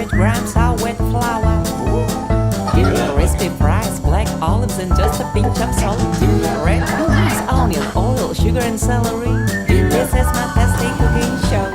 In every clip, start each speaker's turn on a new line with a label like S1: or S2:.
S1: 200 grams of wet flour. Ginger crispy fries, black olives, and just a pinch of salt. Red beans, onion, oil, sugar, and celery. This is my tasty cooking show.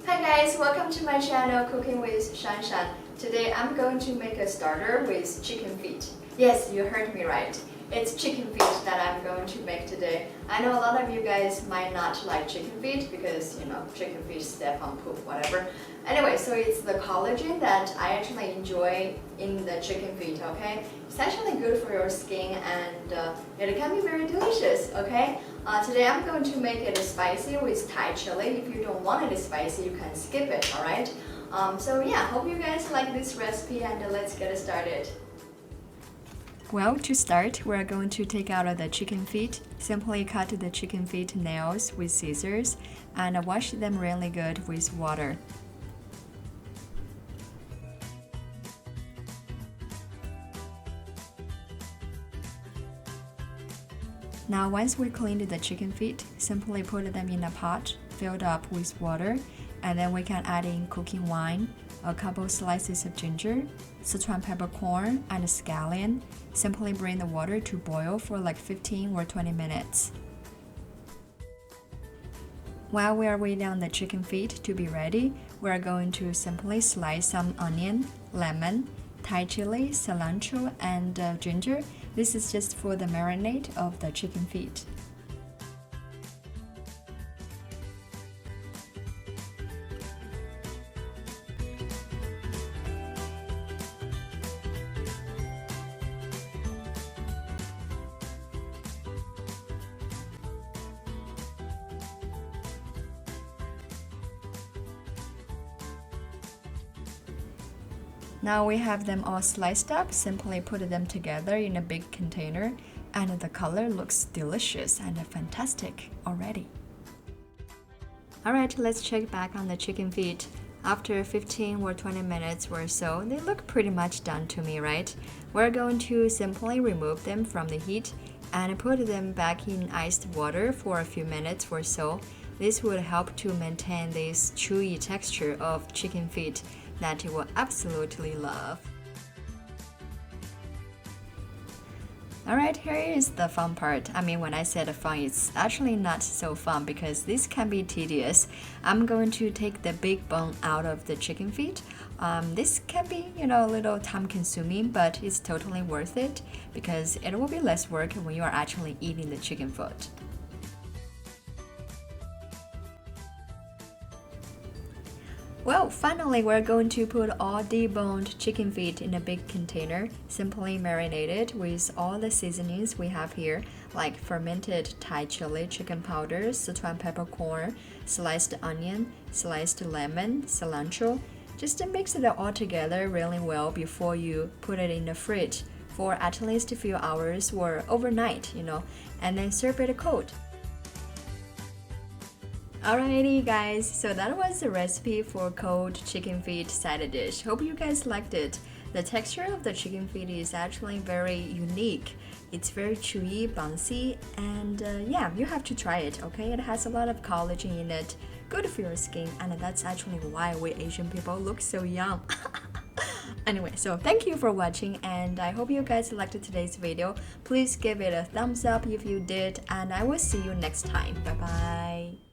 S2: Hi guys, welcome to my channel Cooking with Shanshan. Today I'm going to make a starter with chicken feet. Yes, you heard me right. It's chicken feet that I'm going to make today. I know a lot of you guys might not like chicken feet because, you know, chicken feet step on poop, whatever. Anyway, so it's the collagen that I actually enjoy in the chicken feet, okay? It's actually good for your skin and it can be very delicious, okay? Today I'm going to make it spicy with Thai chili. If you don't want it spicy, you can skip it, alright? So yeah, hope you guys like this recipe and let's get started. Well, to start, we're going to take out the chicken feet. Simply cut the chicken feet nails with scissors and wash them really good with water. Now, once we cleaned the chicken feet, simply put them in a pot filled up with water, and then we can add in cooking wine, a couple slices of ginger, Sichuan peppercorn, and a scallion. Simply bring the water to boil for like 15 or 20 minutes. While we are waiting on the chicken feet to be ready, we are going to simply slice some onion, lemon, Thai chili, cilantro, and ginger. This is just for the marinade of the chicken feet. Now we have them all sliced up, simply put them together in a big container, and the color looks delicious and fantastic already. Alright, let's check back on the chicken feet. After 15 or 20 minutes or so, they look pretty much done to me, right? We're going to simply remove them from the heat and put them back in iced water for a few minutes or so. This would help to maintain this chewy texture of chicken feet that you will absolutely love. Alright, here is the fun part. I mean, when I said fun, it's actually not so fun because this can be tedious. I'm going to take the big bone out of the chicken feet. This can be, you know, a little time consuming, but it's totally worth it because it will be less work when you are actually eating the chicken foot. Well, finally, we're going to put all deboned chicken feet in a big container, simply marinate it with all the seasonings we have here, like fermented Thai chili, chicken powder, Sichuan peppercorn, sliced onion, sliced lemon, cilantro. Just mix it all together really well before you put it in the fridge for at least a few hours or overnight, you know, and then serve it cold. Alrighty guys, so that was the recipe for cold chicken feet side dish. Hope you guys liked it. The texture of the chicken feet is actually very unique. It's very chewy, bouncy, and yeah, you have to try it, okay? It has a lot of collagen in it, good for your skin, and that's actually why we Asian people look so young. Anyway, so thank you for watching and I hope you guys liked today's video. Please give it a thumbs up if you did, and I will see you next time. Bye bye.